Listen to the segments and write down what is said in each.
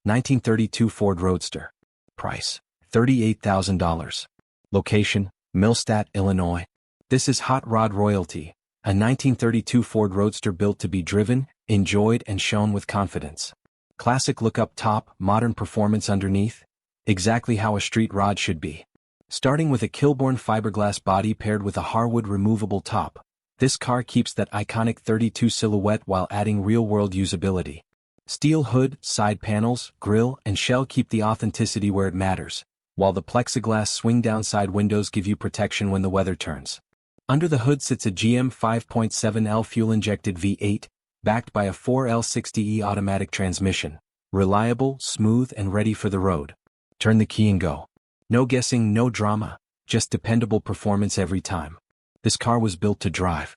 1932 Ford Roadster. Price: $38,000. Location: Millstadt, Illinois. This is hot rod royalty, a 1932 Ford Roadster built to be driven, enjoyed and shown with confidence. Classic look up top, modern performance underneath. Exactly how a street rod should be. Starting with a Kilborn fiberglass body paired with a Harwood removable top, this car keeps that iconic 32 silhouette while adding real-world usability. Steel hood, side panels, grille, and shell keep the authenticity where it matters, while the plexiglass swing-down side windows give you protection when the weather turns. Under the hood sits a GM 5.7L fuel-injected V8, backed by a 4L60E automatic transmission. Reliable, smooth, and ready for the road. Turn the key and go. No guessing, no drama, just dependable performance every time. This car was built to drive.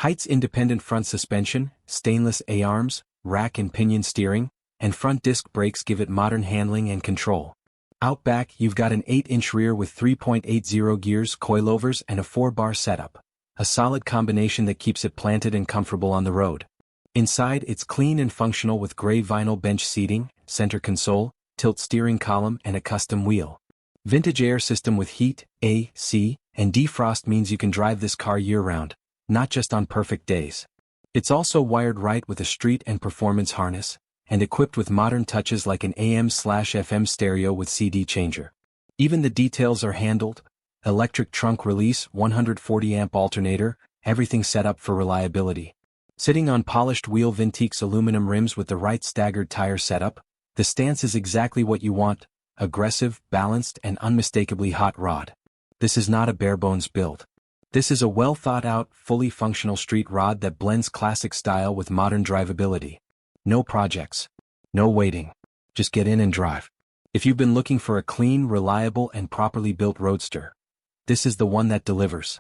Height's independent front suspension, stainless A-arms, rack and pinion steering, and front disc brakes give it modern handling and control. Out back, you've got an 8-inch rear with 3.80 gears, coilovers, and a 4-bar setup. A solid combination that keeps it planted and comfortable on the road. Inside, it's clean and functional with gray vinyl bench seating, center console, tilt steering column, and a custom wheel. Vintage air system with heat, AC, and defrost means you can drive this car year-round, not just on perfect days. It's also wired right with a street and performance harness, and equipped with modern touches like an AM/FM stereo with CD changer. Even the details are handled: electric trunk release, 140 amp alternator, everything set up for reliability. Sitting on polished wheel Vintex aluminum rims with the right staggered tire setup, the stance is exactly what you want: aggressive, balanced, and unmistakably hot rod. This is not a bare-bones build. This is a well-thought-out, fully functional street rod that blends classic style with modern drivability. No projects. No waiting. Just get in and drive. If you've been looking for a clean, reliable, and properly built roadster, this is the one that delivers.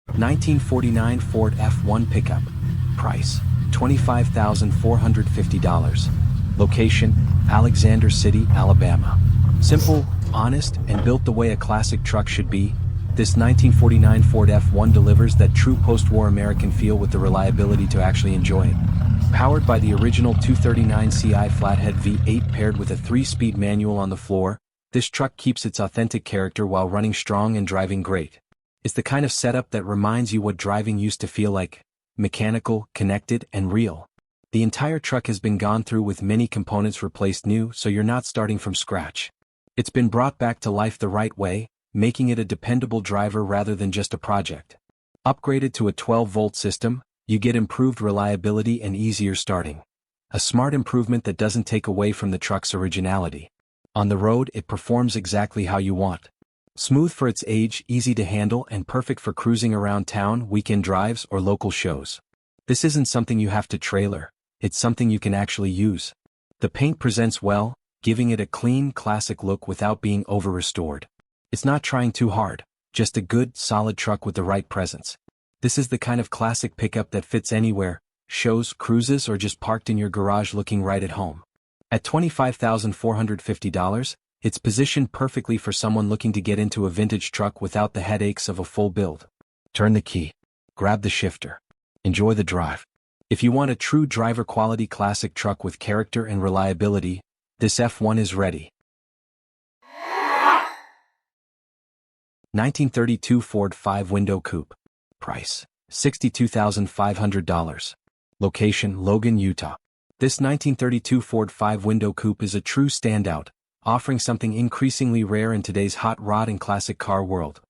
1949 Ford F1 Pickup. Price: $25,450. Location: Alexander City, Alabama. Simple, honest, and built the way a classic truck should be, this 1949 Ford F1 delivers that true post-war American feel with the reliability to actually enjoy it. Powered by the original 239 CI flathead V8 paired with a 3-speed manual on the floor, this truck keeps its authentic character while running strong and driving great. It's the kind of setup that reminds you what driving used to feel like: mechanical, connected, and real. The entire truck has been gone through with many components replaced new, so you're not starting from scratch. It's been brought back to life the right way, making it a dependable driver rather than just a project. Upgraded to a 12-volt system, you get improved reliability and easier starting. A smart improvement that doesn't take away from the truck's originality. On the road, it performs exactly how you want. Smooth for its age, easy to handle, and perfect for cruising around town, weekend drives, or local shows. This isn't something you have to trailer, it's something you can actually use. The paint presents well, giving it a clean, classic look without being over-restored. It's not trying too hard, just a good, solid truck with the right presence. This is the kind of classic pickup that fits anywhere: shows, cruises, or just parked in your garage looking right at home. At $25,450, it's positioned perfectly for someone looking to get into a vintage truck without the headaches of a full build. Turn the key. Grab the shifter. Enjoy the drive. If you want a true driver-quality classic truck with character and reliability, this F1 is ready. 1932 Ford 5-Window Coupe. Price: $62,500. Location: Logan, Utah. This 1932 Ford 5-Window Coupe is a true standout, offering something increasingly rare in today's hot rod and classic car world.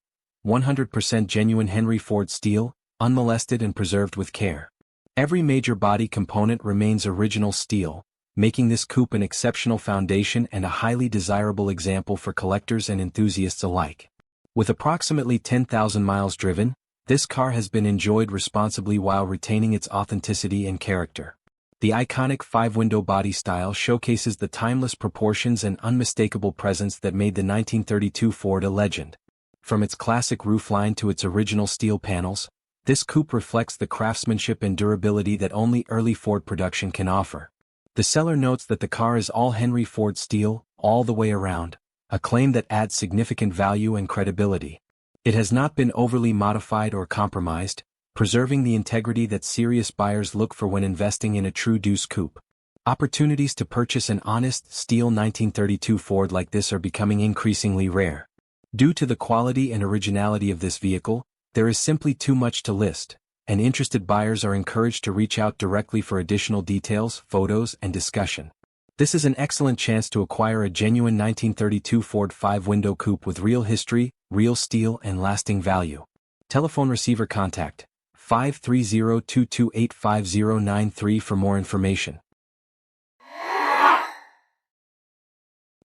100% genuine Henry Ford steel, unmolested and preserved with care. Every major body component remains original steel, making this coupe an exceptional foundation and a highly desirable example for collectors and enthusiasts alike. With approximately 10,000 miles driven, this car has been enjoyed responsibly while retaining its authenticity and character. The iconic 5-window body style showcases the timeless proportions and unmistakable presence that made the 1932 Ford a legend. From its classic roofline to its original steel panels, this coupe reflects the craftsmanship and durability that only early Ford production can offer. The seller notes that the car is all Henry Ford steel, all the way around, a claim that adds significant value and credibility. It has not been overly modified or compromised, preserving the integrity that serious buyers look for when investing in a true Deuce coupe. Opportunities to purchase an honest, steel 1932 Ford like this are becoming increasingly rare. Due to the quality and originality of this vehicle, there is simply too much to list, and interested buyers are encouraged to reach out directly for additional details, photos, and discussion. This is an excellent chance to acquire a genuine 1932 Ford 5-window coupe with real history, real steel, and lasting value. Telephone receiver contact 530-228-5093 for more information.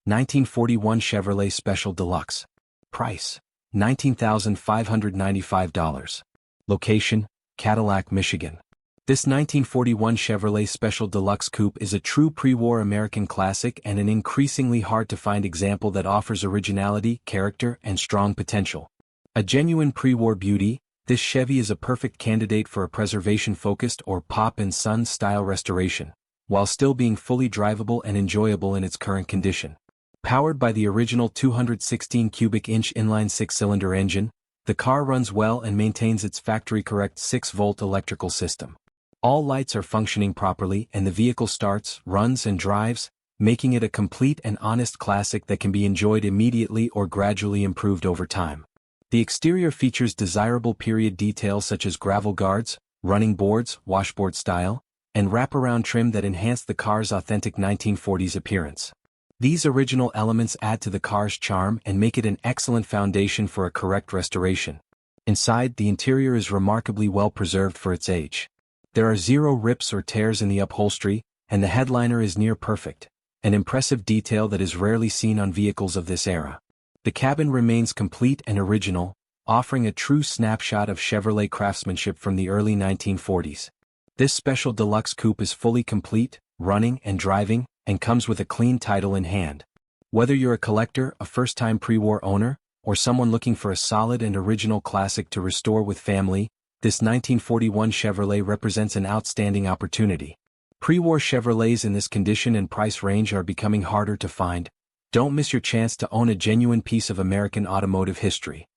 1941 Chevrolet Special Deluxe. Price: $19,595. Location: Cadillac, Michigan. This 1941 Chevrolet Special Deluxe Coupe is a true pre-war American classic and an increasingly hard-to-find example that offers originality, character, and strong potential. A genuine pre-war beauty, this Chevy is a perfect candidate for a preservation-focused or Pop and Son style restoration, while still being fully drivable and enjoyable in its current condition. Powered by the original 216 cubic inch inline 6-cylinder engine, the car runs well and maintains its factory-correct 6-volt electrical system. All lights are functioning properly and the vehicle starts, runs and drives, making it a complete and honest classic that can be enjoyed immediately or gradually improved over time. The exterior features desirable period details such as gravel guards, running boards, washboard style, and wraparound trim that enhance the car's authentic 1940s appearance. These original elements add to the car's charm and make it an excellent foundation for a correct restoration. Inside, the interior is remarkably well preserved for its age. There are 0 rips or tears in the upholstery, and the headliner is near perfect, an impressive detail that is rarely seen on vehicles of this era. The cabin remains complete and original, offering a true snapshot of Chevrolet craftsmanship from the early 1940s. This special deluxe coupe is fully complete, running and driving, and comes with a clean title in hand. Whether you're a collector, a first-time pre-war owner, or someone looking for a solid and original classic to restore with family, this 1941 Chevrolet represents an outstanding opportunity. Pre-war Chevrolets in this condition and price range are becoming harder to find. Don't miss your chance to own a genuine piece of American automotive history.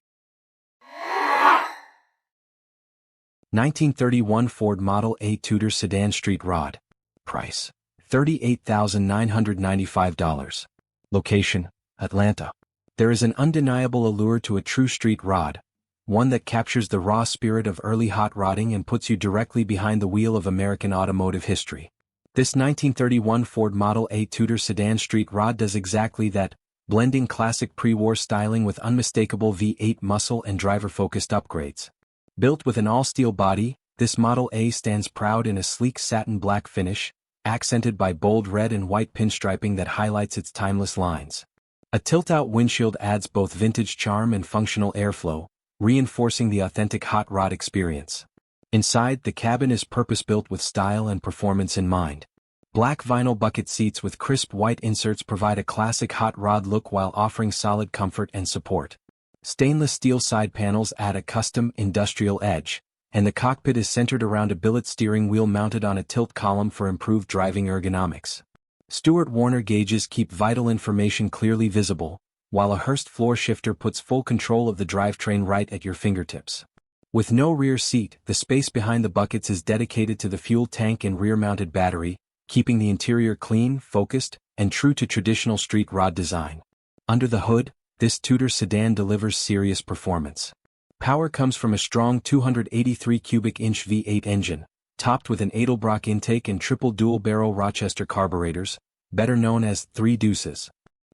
1931 Ford Model A Tudor Sedan Street Rod. Price: $38,995. Location: Atlanta. There is an undeniable allure to a true street rod, one that captures the raw spirit of early hot rodding and puts you directly behind the wheel of American automotive history. This 1931 Ford Model A Tudor Sedan Street Rod does exactly that, blending classic pre-war styling with unmistakable V8 muscle and driver-focused upgrades. Built with an all-steel body, this Model A stands proud in a sleek satin black finish, accented by bold red and white pinstriping that highlights its timeless lines. A tilt-out windshield adds both vintage charm and functional airflow, reinforcing the authentic hot rod experience. Inside, the cabin is purpose-built with style and performance in mind. Black vinyl bucket seats with crisp white inserts provide a classic hot rod look while offering solid comfort and support. Stainless steel side panels add a custom, industrial edge, and the cockpit is centered around a billet steering wheel mounted on a tilt column for improved driving ergonomics. Stewart Warner gauges keep vital information clearly visible, while a Hurst floor shifter puts full control of the drivetrain right at your fingertips. With no rear seat, the space behind the buckets is dedicated to the fuel tank and rear-mounted battery, keeping the interior clean, focused, and true to traditional street rod design. Under the hood, this Tudor sedan delivers serious performance. Power comes from a strong 283 cubic inch V8 engine, topped with an Edelbrock intake and triple dual-barrel Rochester carburetors, better known as 3 Deuces.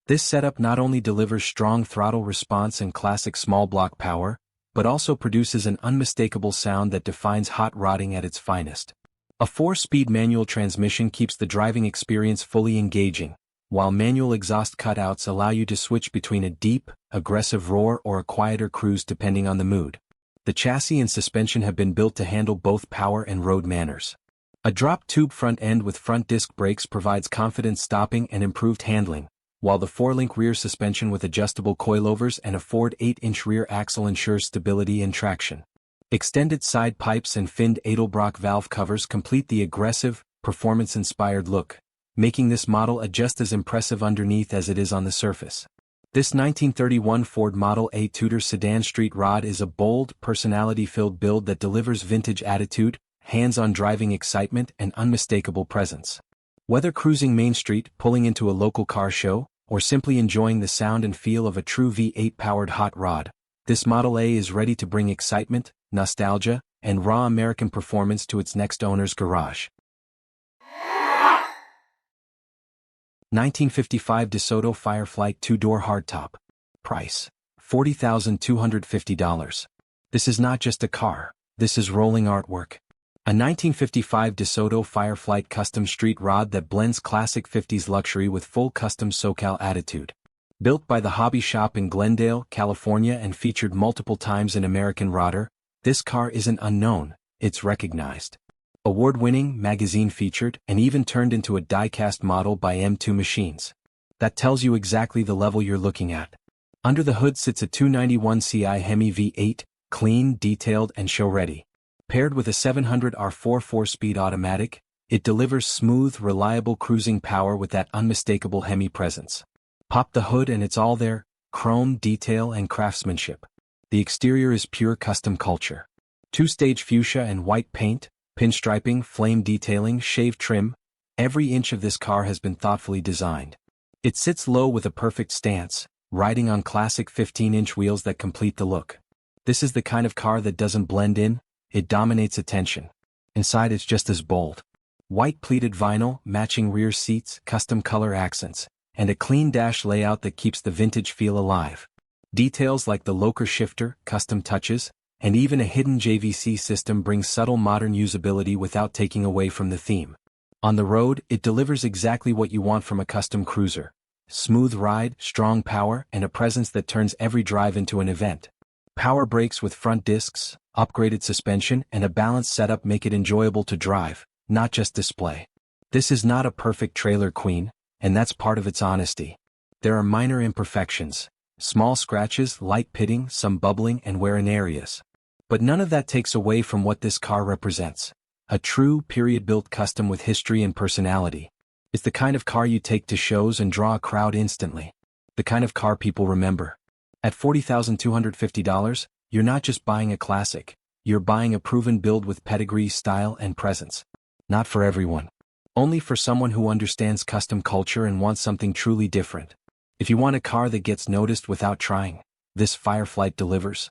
This setup not only delivers strong throttle response and classic small block power, but also produces an unmistakable sound that defines hot rodding at its finest. A 4-speed manual transmission keeps the driving experience fully engaging, while manual exhaust cutouts allow you to switch between a deep, aggressive roar or a quieter cruise depending on the mood. The chassis and suspension have been built to handle both power and road manners. A drop tube front end with front disc brakes provides confident stopping and improved handling, while the 4-link rear suspension with adjustable coilovers and a Ford 8-inch rear axle ensures stability and traction. Extended side pipes and finned Edelbrock valve covers complete the aggressive, performance-inspired look, making this model just as impressive underneath as it is on the surface. This 1931 Ford Model A Tudor sedan street rod is a bold, personality-filled build that delivers vintage attitude, hands-on driving excitement, and unmistakable presence. Whether cruising Main Street, pulling into a local car show, or simply enjoying the sound and feel of a true V8-powered hot rod, this Model A is ready to bring excitement, nostalgia, and raw American performance to its next owner's garage. 1955 DeSoto Fireflite 2-door hardtop. Price: $40,250. This is not just a car, this is rolling artwork. A 1955 DeSoto Fireflite custom street rod that blends classic 50s luxury with full custom SoCal attitude. Built by the Hobby Shop in Glendale, California and featured multiple times in American Rodder, this car isn't unknown, it's recognized. Award-winning, magazine-featured, and even turned into a die-cast model by M2 Machines. That tells you exactly the level you're looking at. Under the hood sits a 291 Ci Hemi V8, clean, detailed, and show-ready. Paired with a 700R4 4-speed automatic, it delivers smooth, reliable cruising power with that unmistakable Hemi presence. Pop the hood and it's all there: chrome, detail, and craftsmanship. The exterior is pure custom culture. Two-stage fuchsia and white paint, pinstriping, flame detailing, shaved trim. Every inch of this car has been thoughtfully designed. It sits low with a perfect stance, riding on classic 15-inch wheels that complete the look. This is the kind of car that doesn't blend in, it dominates attention. Inside it's just as bold. White pleated vinyl, matching rear seats, custom color accents, and a clean dash layout that keeps the vintage feel alive. Details like the locker shifter, custom touches, and even a hidden JVC system brings subtle modern usability without taking away from the theme. On the road, it delivers exactly what you want from a custom cruiser. Smooth ride, strong power, and a presence that turns every drive into an event. Power brakes with front discs, upgraded suspension, and a balanced setup make it enjoyable to drive, not just display. This is not a perfect trailer queen, and that's part of its honesty. There are minor imperfections, small scratches, light pitting, some bubbling, and wear in areas. But none of that takes away from what this car represents. A true, period-built custom with history and personality. It's the kind of car you take to shows and draw a crowd instantly. The kind of car people remember. At $40,250, you're not just buying a classic, you're buying a proven build with pedigree, style, and presence. Not for everyone. Only for someone who understands custom culture and wants something truly different. If you want a car that gets noticed without trying, this Fireflite delivers.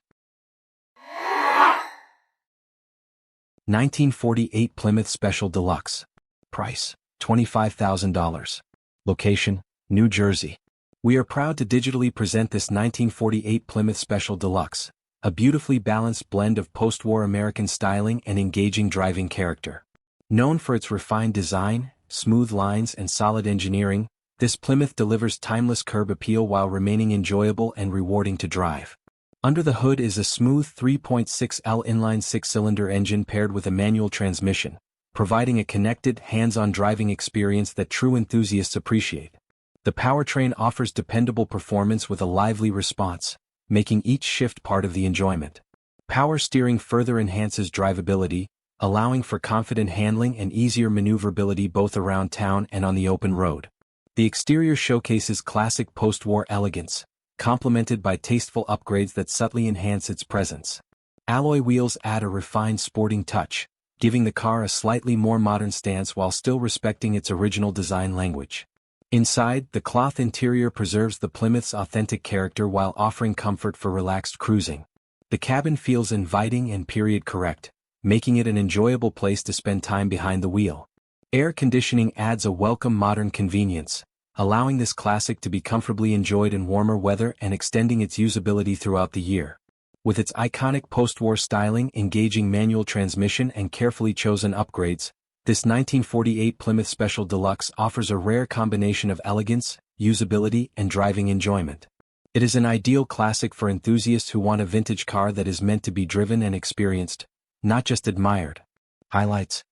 1948 Plymouth Special Deluxe. Price: $25,000. Location: New Jersey. We are proud to digitally present this 1948 Plymouth Special Deluxe, a beautifully balanced blend of post-war American styling and engaging driving character. Known for its refined design, smooth lines, and solid engineering, this Plymouth delivers timeless curb appeal while remaining enjoyable and rewarding to drive. Under the hood is a smooth 3.6L inline 6-cylinder engine paired with a manual transmission, providing a connected, hands-on driving experience that true enthusiasts appreciate. The powertrain offers dependable performance with a lively response, making each shift part of the enjoyment. Power steering further enhances drivability, allowing for confident handling and easier maneuverability both around town and on the open road. The exterior showcases classic post-war elegance, complemented by tasteful upgrades that subtly enhance its presence. Alloy wheels add a refined sporting touch, giving the car a slightly more modern stance while still respecting its original design language. Inside, the cloth interior preserves the Plymouth's authentic character while offering comfort for relaxed cruising. The cabin feels inviting and period-correct, making it an enjoyable place to spend time behind the wheel. Air conditioning adds a welcome modern convenience, allowing this classic to be comfortably enjoyed in warmer weather and extending its usability throughout the year. With its iconic post-war styling, engaging manual transmission, and carefully chosen upgrades, this 1948 Plymouth Special Deluxe offers a rare combination of elegance, usability, and driving enjoyment. It is an ideal classic for enthusiasts who want a vintage car that is meant to be driven and experienced, not just admired. Highlights: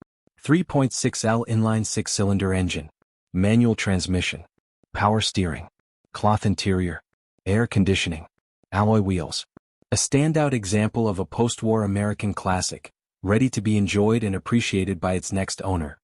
3.6L inline 6-cylinder engine, manual transmission, power steering, cloth interior, air conditioning, alloy wheels. A standout example of a post-war American classic, ready to be enjoyed and appreciated by its next owner.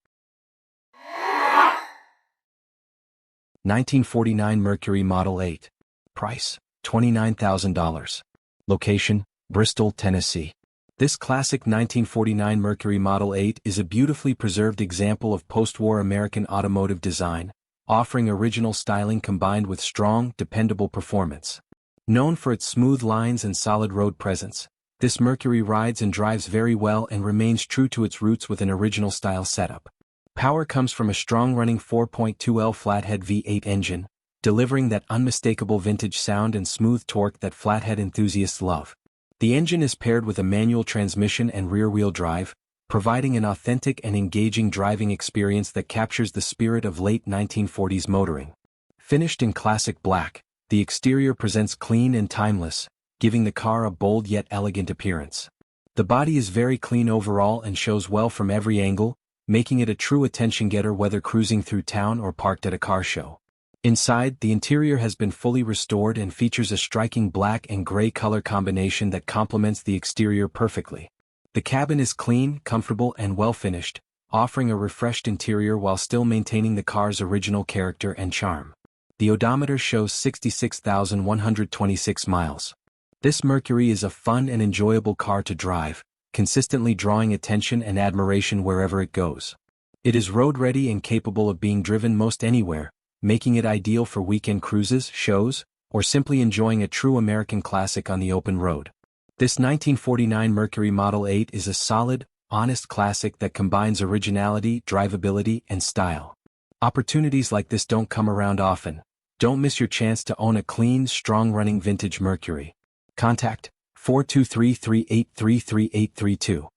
1949 Mercury Model 8. Price, $29,000. Location, Bristol, Tennessee. This classic 1949 Mercury Model 8 is a beautifully preserved example of post-war American automotive design, offering original styling combined with strong, dependable performance. Known for its smooth lines and solid road presence, this Mercury rides and drives very well and remains true to its roots with an original style setup. Power comes from a strong-running 4.2L flathead V8 engine, delivering that unmistakable vintage sound and smooth torque that flathead enthusiasts love. The engine is paired with a manual transmission and rear-wheel drive, providing an authentic and engaging driving experience that captures the spirit of late 1940s motoring. Finished in classic black, the exterior presents clean and timeless, giving the car a bold yet elegant appearance. The body is very clean overall and shows well from every angle, making it a true attention-getter whether cruising through town or parked at a car show. Inside, the interior has been fully restored and features a striking black and gray color combination that complements the exterior perfectly. The cabin is clean, comfortable, and well-finished, offering a refreshed interior while still maintaining the car's original character and charm. The odometer shows 66,126 miles. This Mercury is a fun and enjoyable car to drive, consistently drawing attention and admiration wherever it goes. It is road-ready and capable of being driven most anywhere, making it ideal for weekend cruises, shows, or simply enjoying a true American classic on the open road. This 1949 Mercury Model 8 is a solid, honest classic that combines originality, drivability, and style. Opportunities like this don't come around often. Don't miss your chance to own a clean, strong-running vintage Mercury. Contact 423-383-3832.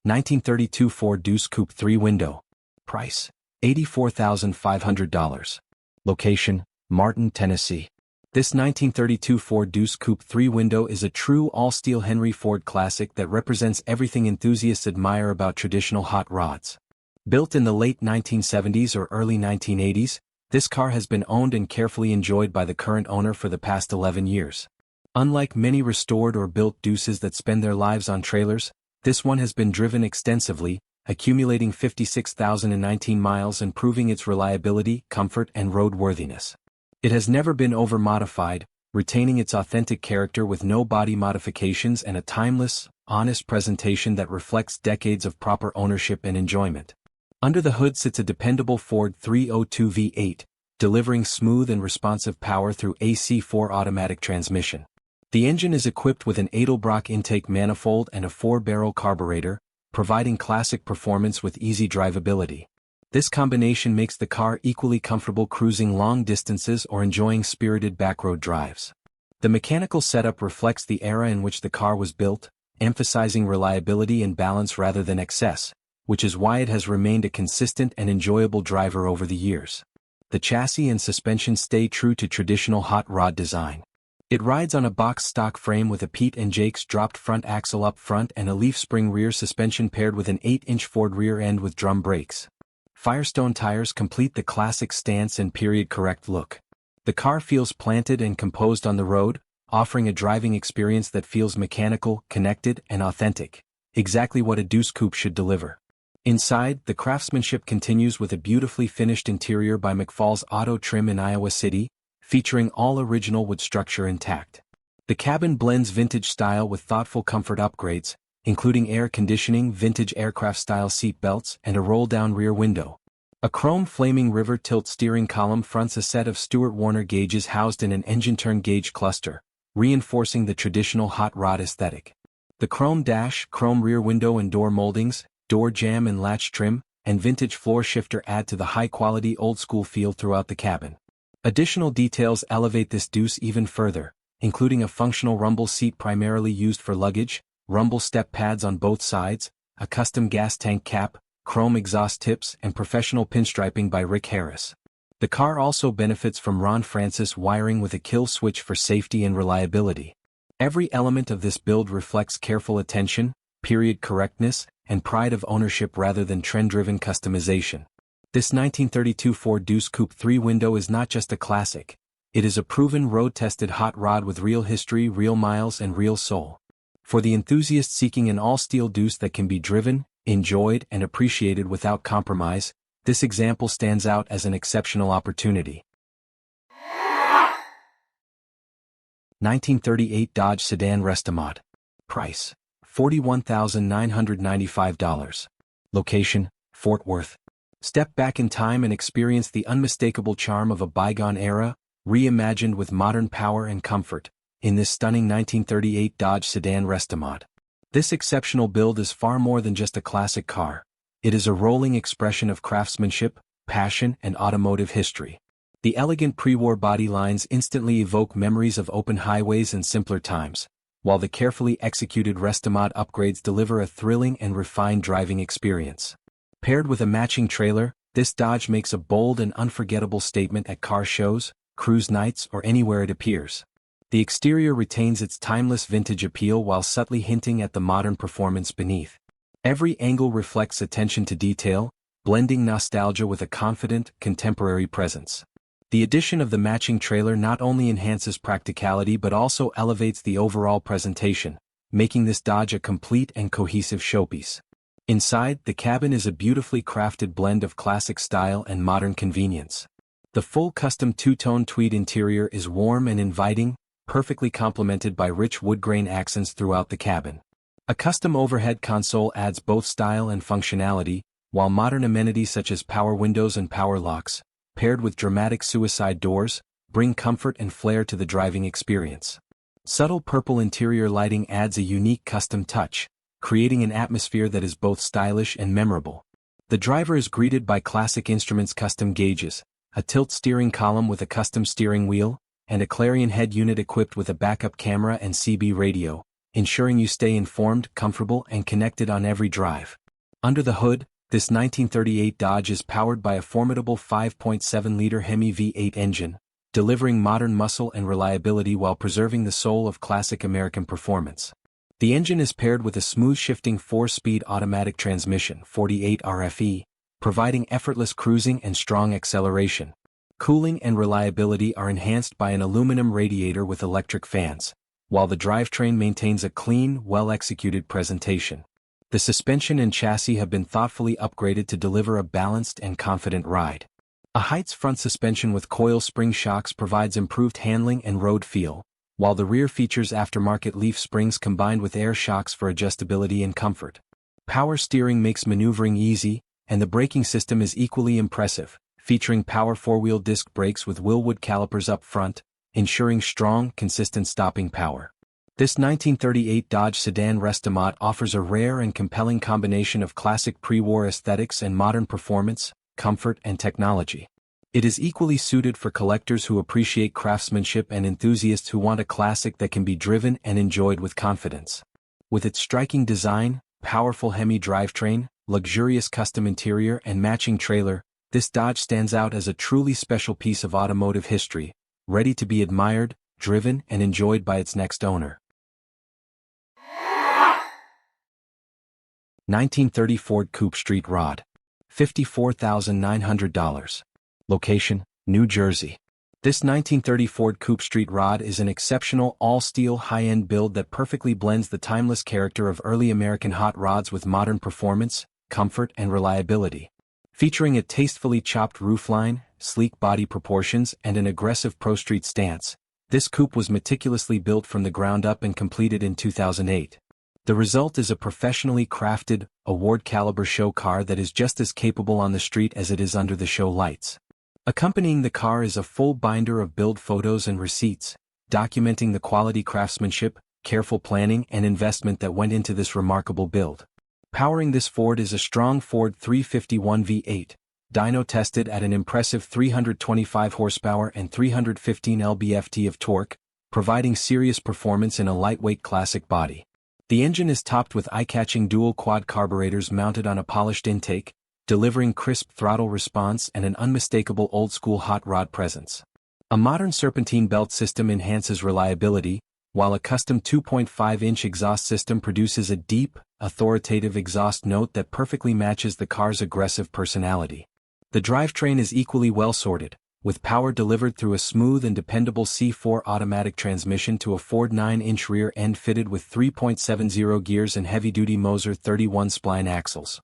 1932 Ford Deuce Coupe 3-window. Price, $84,500. Location, Martin, Tennessee. This 1932 Ford Deuce Coupe 3-window is a true all-steel Henry Ford classic that represents everything enthusiasts admire about traditional hot rods. Built in the late 1970s or early 1980s, this car has been owned and carefully enjoyed by the current owner for the past 11 years. Unlike many restored or built Deuces that spend their lives on trailers, this one has been driven extensively, accumulating 56,019 miles and proving its reliability, comfort, and roadworthiness. It has never been over-modified, retaining its authentic character with no body modifications and a timeless, honest presentation that reflects decades of proper ownership and enjoyment. Under the hood sits a dependable Ford 302 V8, delivering smooth and responsive power through AC4 automatic transmission. The engine is equipped with an Edelbrock intake manifold and a 4-barrel carburetor, providing classic performance with easy drivability. This combination makes the car equally comfortable cruising long distances or enjoying spirited backroad drives. The mechanical setup reflects the era in which the car was built, emphasizing reliability and balance rather than excess, which is why it has remained a consistent and enjoyable driver over the years. The chassis and suspension stay true to traditional hot rod design. It rides on a box stock frame with a Pete and Jake's dropped front axle up front and a leaf spring rear suspension paired with an 8-inch Ford rear end with drum brakes. Firestone tires complete the classic stance and period-correct look. The car feels planted and composed on the road, offering a driving experience that feels mechanical, connected, and authentic, exactly what a Deuce Coupe should deliver. Inside, the craftsmanship continues with a beautifully finished interior by McFall's Auto Trim in Iowa City, featuring all original wood structure intact. The cabin blends vintage style with thoughtful comfort upgrades, including air conditioning, vintage aircraft-style seat belts, and a roll-down rear window. A chrome flaming river tilt steering column fronts a set of Stewart Warner gauges housed in an engine turn gauge cluster, reinforcing the traditional hot rod aesthetic. The chrome dash, chrome rear window and door moldings, door jamb and latch trim, and vintage floor shifter add to the high-quality old-school feel throughout the cabin. Additional details elevate this Deuce even further, including a functional rumble seat primarily used for luggage, rumble step pads on both sides, a custom gas tank cap, chrome exhaust tips, and professional pinstriping by Rick Harris. The car also benefits from Ron Francis wiring with a kill switch for safety and reliability. Every element of this build reflects careful attention, period correctness, and pride of ownership rather than trend-driven customization. This 1932 Ford Deuce Coupe 3-window is not just a classic, it is a proven road-tested hot rod with real history, real miles, and real soul. For the enthusiast seeking an all-steel Deuce that can be driven, enjoyed, and appreciated without compromise, This example stands out as an exceptional opportunity. 1938 Dodge Sedan Restomod. Price: $41,995. Location: Fort Worth. Step back in time and experience the unmistakable charm of a bygone era, reimagined with modern power and comfort, in this stunning 1938 Dodge Sedan Restomod. This exceptional build is far more than just a classic car. It is a rolling expression of craftsmanship, passion, and automotive history. The elegant pre-war body lines instantly evoke memories of open highways and simpler times, while the carefully executed Restomod upgrades deliver a thrilling and refined driving experience. Paired with a matching trailer, this Dodge makes a bold and unforgettable statement at car shows, cruise nights, or anywhere it appears. The exterior retains its timeless vintage appeal while subtly hinting at the modern performance beneath. Every angle reflects attention to detail, blending nostalgia with a confident, contemporary presence. The addition of the matching trailer not only enhances practicality but also elevates the overall presentation, making this Dodge a complete and cohesive showpiece. Inside, the cabin is a beautifully crafted blend of classic style and modern convenience. The full custom two-tone tweed interior is warm and inviting, perfectly complemented by rich wood-grain accents throughout the cabin. A custom overhead console adds both style and functionality, while modern amenities such as power windows and power locks, paired with dramatic suicide doors, bring comfort and flair to the driving experience. Subtle purple interior lighting adds a unique custom touch, creating an atmosphere that is both stylish and memorable. The driver is greeted by Classic Instruments custom gauges, a tilt steering column with a custom steering wheel, and a Clarion head unit equipped with a backup camera and CB radio, ensuring you stay informed, comfortable, and connected on every drive. Under the hood, this 1938 Dodge is powered by a formidable 5.7-liter Hemi V8 engine, delivering modern muscle and reliability while preserving the soul of classic American performance. The engine is paired with a smooth-shifting 4-speed automatic transmission 48 RFE, providing effortless cruising and strong acceleration. Cooling and reliability are enhanced by an aluminum radiator with electric fans, while the drivetrain maintains a clean, well-executed presentation. The suspension and chassis have been thoughtfully upgraded to deliver a balanced and confident ride. A Heights front suspension with coil spring shocks provides improved handling and road feel, while the rear features aftermarket leaf springs combined with air shocks for adjustability and comfort. Power steering makes maneuvering easy, and the braking system is equally impressive, featuring power 4-wheel disc brakes with Wilwood calipers up front, ensuring strong, consistent stopping power. This 1938 Dodge Sedan Restomod offers a rare and compelling combination of classic pre-war aesthetics and modern performance, comfort, and technology. It is equally suited for collectors who appreciate craftsmanship and enthusiasts who want a classic that can be driven and enjoyed with confidence. With its striking design, powerful Hemi drivetrain, luxurious custom interior, and matching trailer, this Dodge stands out as a truly special piece of automotive history, ready to be admired, driven, and enjoyed by its next owner. 1930 Ford Coupe Street Rod. $54,900. Location: New Jersey. This 1930 Ford Coupe Street Rod is an exceptional all-steel high-end build that perfectly blends the timeless character of early American hot rods with modern performance, comfort, and reliability. Featuring a tastefully chopped roofline, sleek body proportions, and an aggressive pro-street stance, this coupe was meticulously built from the ground up and completed in 2008. The result is a professionally crafted, award-caliber show car that is just as capable on the street as it is under the show lights. Accompanying the car is a full binder of build photos and receipts, documenting the quality craftsmanship, careful planning, and investment that went into this remarkable build. Powering this Ford is a strong Ford 351 V8, dyno-tested at an impressive 325 horsepower and 315 lb-ft of torque, providing serious performance in a lightweight classic body. The engine is topped with eye-catching dual-quad carburetors mounted on a polished intake, delivering crisp throttle response and an unmistakable old-school hot rod presence. A modern serpentine belt system enhances reliability, while a custom 2.5-inch exhaust system produces a deep, authoritative exhaust note that perfectly matches the car's aggressive personality. The drivetrain is equally well-sorted, with power delivered through a smooth and dependable C4 automatic transmission to a Ford 9-inch rear end fitted with 3.70 gears and heavy-duty Moser 31 spline axles.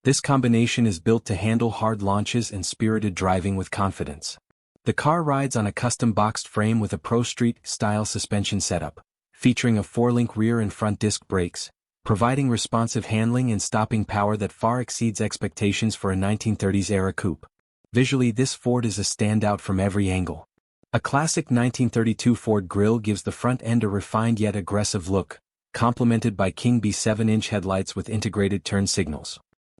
This combination is built to handle hard launches and spirited driving with confidence. The car rides on a custom boxed frame with a Pro Street-style suspension setup, featuring a 4-link rear and front disc brakes, providing responsive handling and stopping power that far exceeds expectations for a 1930s-era coupe. Visually, this Ford is a standout from every angle. A classic 1932 Ford grille gives the front end a refined yet aggressive look, complemented by King B 7-inch headlights with integrated turn signals.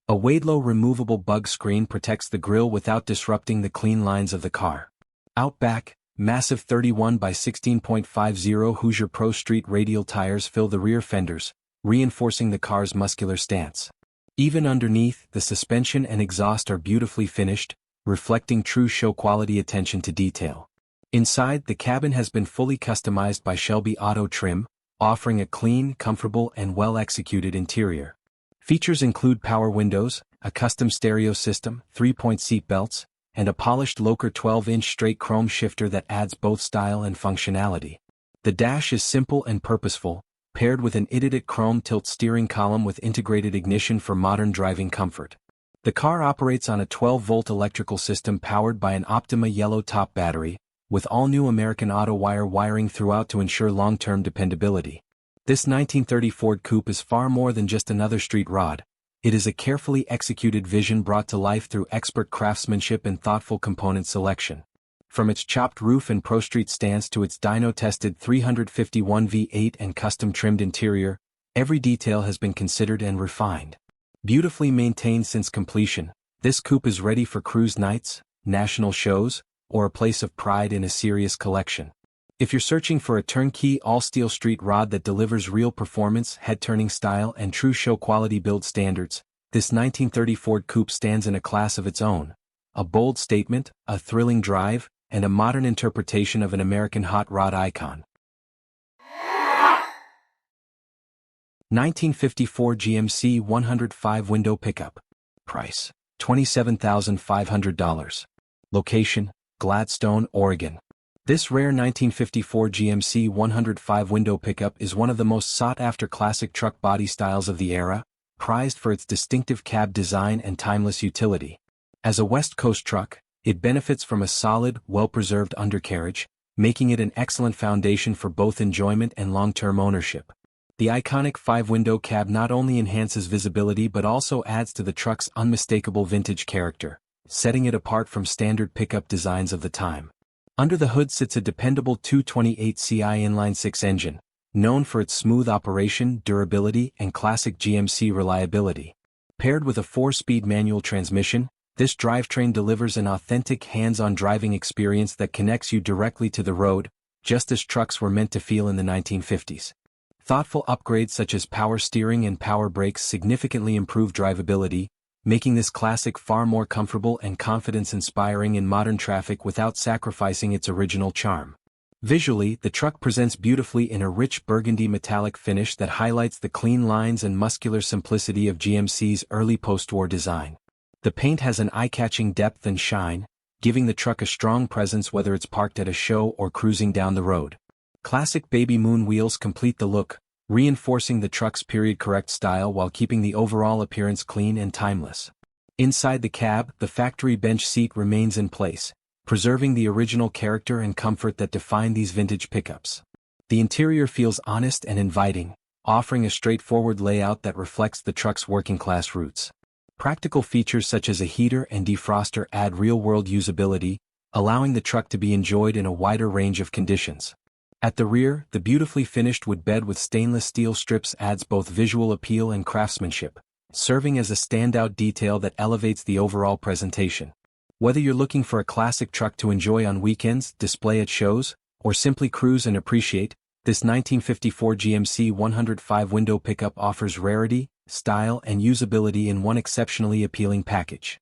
A Wadlow removable bug screen protects the grille without disrupting the clean lines of the car. Out back, massive 31 by 16.50 Hoosier Pro Street radial tires fill the rear fenders, reinforcing the car's muscular stance. Even underneath, the suspension and exhaust are beautifully finished, reflecting true show-quality attention to detail. Inside, the cabin has been fully customized by Shelby Auto Trim, offering a clean, comfortable, and well-executed interior. Features include power windows, a custom stereo system, 3-point seat belts, and a polished Locher 12-inch straight chrome shifter that adds both style and functionality. The dash is simple and purposeful, paired with an Idiot chrome tilt steering column with integrated ignition for modern driving comfort. The car operates on a 12-volt electrical system powered by an Optima yellow top battery, with all-new American Auto wire wiring throughout to ensure long-term dependability. This 1930 Ford Coupe is far more than just another street rod. It is a carefully executed vision brought to life through expert craftsmanship and thoughtful component selection. From its chopped roof and Pro Street stance to its dyno-tested 351 V8 and custom-trimmed interior, every detail has been considered and refined. Beautifully maintained since completion, this coupe is ready for cruise nights, national shows, or a place of pride in a serious collection. If you're searching for a turnkey all-steel street rod that delivers real performance, head-turning style, and true show-quality build standards, this 1930 Ford Coupe stands in a class of its own. A bold statement, a thrilling drive, and a modern interpretation of an American hot rod icon. 1954 GMC 105 window pickup. Price: $27,500. Location: Gladstone, Oregon. This rare 1954 GMC 105 window pickup is one of the most sought-after classic truck body styles of the era, prized for its distinctive cab design and timeless utility. As a West Coast truck, it benefits from a solid, well-preserved undercarriage, making it an excellent foundation for both enjoyment and long-term ownership. The iconic 5-window cab not only enhances visibility but also adds to the truck's unmistakable vintage character, setting it apart from standard pickup designs of the time. Under the hood sits a dependable 228 CI inline-6 engine, known for its smooth operation, durability, and classic GMC reliability. Paired with a 4-speed manual transmission, this drivetrain delivers an authentic hands-on driving experience that connects you directly to the road, just as trucks were meant to feel in the 1950s. Thoughtful upgrades such as power steering and power brakes significantly improve drivability, making this classic far more comfortable and confidence-inspiring in modern traffic without sacrificing its original charm. Visually, the truck presents beautifully in a rich burgundy metallic finish that highlights the clean lines and muscular simplicity of GMC's early post-war design. The paint has an eye-catching depth and shine, giving the truck a strong presence whether it's parked at a show or cruising down the road. Classic baby moon wheels complete the look, reinforcing the truck's period-correct style while keeping the overall appearance clean and timeless. Inside the cab, the factory bench seat remains in place, preserving the original character and comfort that define these vintage pickups. The interior feels honest and inviting, offering a straightforward layout that reflects the truck's working-class roots. Practical features such as a heater and defroster add real-world usability, allowing the truck to be enjoyed in a wider range of conditions. At the rear, the beautifully finished wood bed with stainless steel strips adds both visual appeal and craftsmanship, serving as a standout detail that elevates the overall presentation. Whether you're looking for a classic truck to enjoy on weekends, display at shows, or simply cruise and appreciate, this 1954 GMC 105 window pickup offers rarity, style, and usability in one exceptionally appealing package.